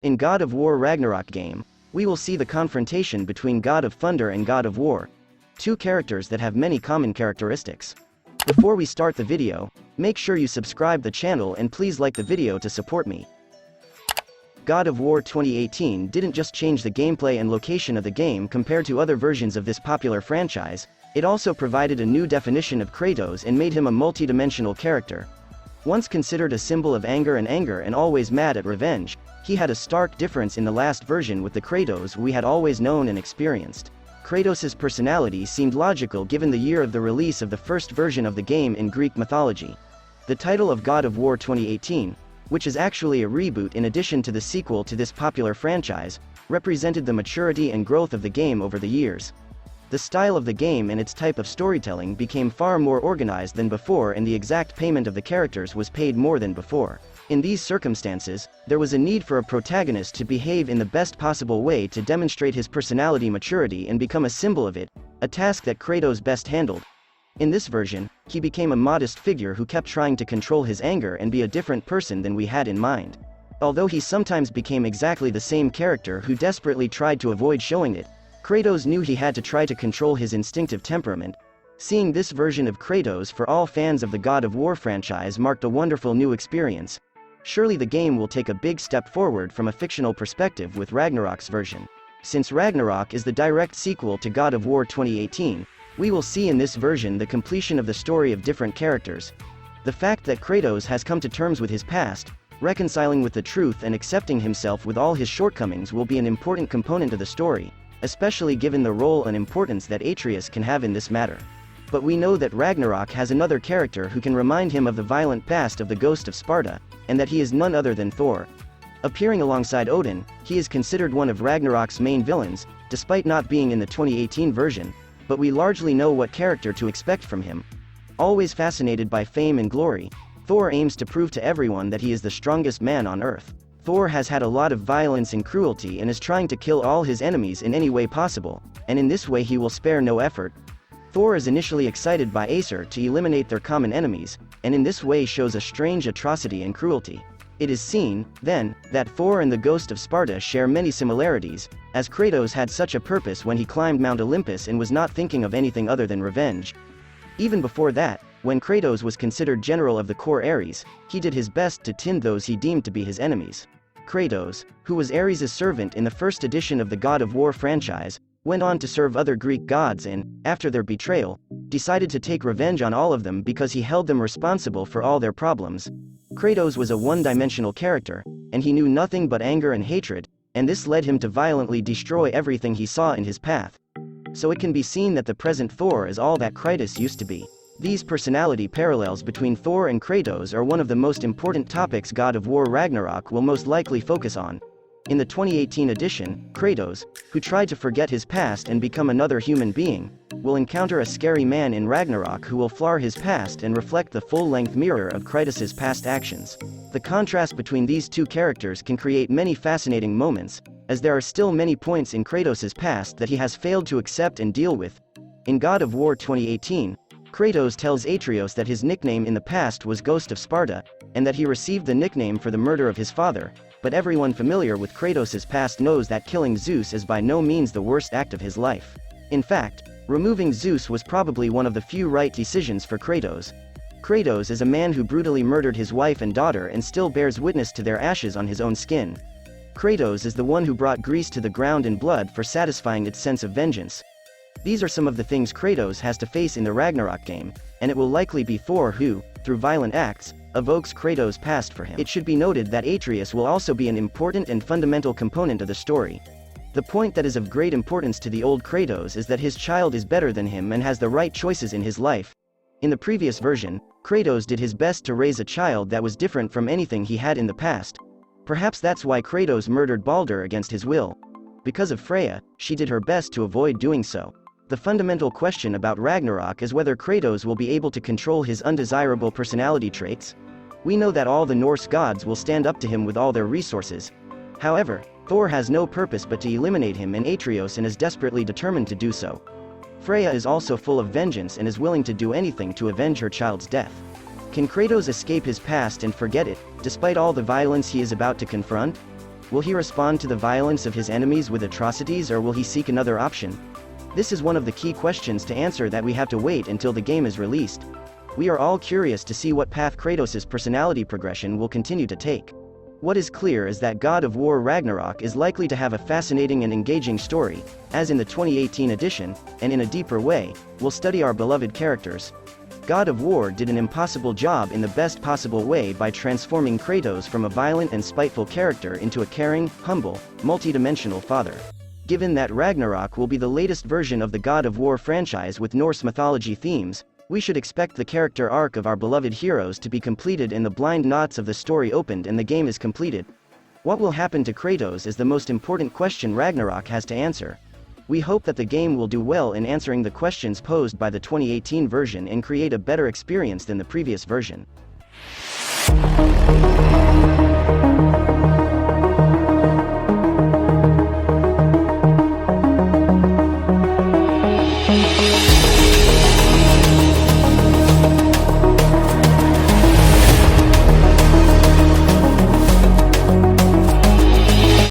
In God of War Ragnarok game, we will see the confrontation between God of Thunder and God of War, two characters that have many common characteristics. Before we start the video, make sure you subscribe the channel and please like the video to support me. God of War 2018 didn't just change the gameplay and location of the game compared to other versions of this popular franchise, it also provided a new definition of Kratos and made him a multi-dimensional character. Once considered a symbol of anger and always mad at revenge, he had a stark difference in the last version with the Kratos we had always known and experienced. Kratos' personality seemed logical given the year of the release of the first version of the game in Greek mythology. The title of God of War 2018, which is actually a reboot in addition to the sequel to this popular franchise, represented the maturity and growth of the game over the years. The style of the game and its type of storytelling became far more organized than before, and the exact payment of the characters was paid more than before. In these circumstances, there was a need for a protagonist to behave in the best possible way to demonstrate his personality maturity and become a symbol of it, a task that Kratos best handled. In this version, he became a modest figure who kept trying to control his anger and be a different person than we had in mind. Although he sometimes became exactly the same character who desperately tried to avoid showing it, Kratos knew he had to try to control his instinctive temperament. Seeing this version of Kratos for all fans of the God of War franchise marked a wonderful new experience. Surely the game will take a big step forward from a fictional perspective with Ragnarok's version. Since Ragnarok is the direct sequel to God of War 2018, we will see in this version the completion of the story of different characters. The fact that Kratos has come to terms with his past, reconciling with the truth and accepting himself with all his shortcomings will be an important component of the story, especially given the role and importance that Atreus can have in this matter. But we know that Ragnarok has another character who can remind him of the violent past of the Ghost of Sparta, and that he is none other than Thor. Appearing alongside Odin, he is considered one of Ragnarok's main villains, despite not being in the 2018 version, but we largely know what character to expect from him. Always fascinated by fame and glory, Thor aims to prove to everyone that he is the strongest man on Earth. Thor has had a lot of violence and cruelty and is trying to kill all his enemies in any way possible, and in this way he will spare no effort. Thor is initially excited by Aesir to eliminate their common enemies, and in this way shows a strange atrocity and cruelty. It is seen, then, that Thor and the Ghost of Sparta share many similarities, as Kratos had such a purpose when he climbed Mount Olympus and was not thinking of anything other than revenge. Even before that, when Kratos was considered general of the core Ares, he did his best to tend those he deemed to be his enemies. Kratos, who was Ares' servant in the first edition of the God of War franchise, went on to serve other Greek gods and, after their betrayal, decided to take revenge on all of them because he held them responsible for all their problems. Kratos was a one-dimensional character, and he knew nothing but anger and hatred, and this led him to violently destroy everything he saw in his path. So it can be seen that the present Thor is all that Kratos used to be. These personality parallels between Thor and Kratos are one of the most important topics God of War Ragnarok will most likely focus on. In the 2018 edition, Kratos, who tried to forget his past and become another human being, will encounter a scary man in Ragnarok who will floor his past and reflect the full-length mirror of Kratos' past actions. The contrast between these two characters can create many fascinating moments, as there are still many points in Kratos' past that he has failed to accept and deal with. In God of War 2018, Kratos tells Atreus that his nickname in the past was Ghost of Sparta, and that he received the nickname for the murder of his father, but everyone familiar with Kratos' past knows that killing Zeus is by no means the worst act of his life. In fact, removing Zeus was probably one of the few right decisions for Kratos. Kratos is a man who brutally murdered his wife and daughter and still bears witness to their ashes on his own skin. Kratos is the one who brought Greece to the ground in blood for satisfying its sense of vengeance. These are some of the things Kratos has to face in the Ragnarok game, and it will likely be Thor who, through violent acts, evokes Kratos' past for him. It should be noted that Atreus will also be an important and fundamental component of the story. The point that is of great importance to the old Kratos is that his child is better than him and has the right choices in his life. In the previous version, Kratos did his best to raise a child that was different from anything he had in the past. Perhaps that's why Kratos murdered Baldur against his will. Because of Freya, she did her best to avoid doing so. The fundamental question about Ragnarok is whether Kratos will be able to control his undesirable personality traits. We know that all the Norse gods will stand up to him with all their resources. However, Thor has no purpose but to eliminate him and Atreus and is desperately determined to do so. Freya is also full of vengeance and is willing to do anything to avenge her child's death. Can Kratos escape his past and forget it, despite all the violence he is about to confront? Will he respond to the violence of his enemies with atrocities, or will he seek another option? This is one of the key questions to answer that we have to wait until the game is released. We are all curious to see what path Kratos' personality progression will continue to take. What is clear is that God of War Ragnarok is likely to have a fascinating and engaging story, as in the 2018 edition, and in a deeper way, we'll study our beloved characters. God of War did an impossible job in the best possible way by transforming Kratos from a violent and spiteful character into a caring, humble, multidimensional father. Given that Ragnarok will be the latest version of the God of War franchise with Norse mythology themes, we should expect the character arc of our beloved heroes to be completed and the blind knots of the story opened and the game is completed. What will happen to Kratos is the most important question Ragnarok has to answer. We hope that the game will do well in answering the questions posed by the 2018 version and create a better experience than the previous version.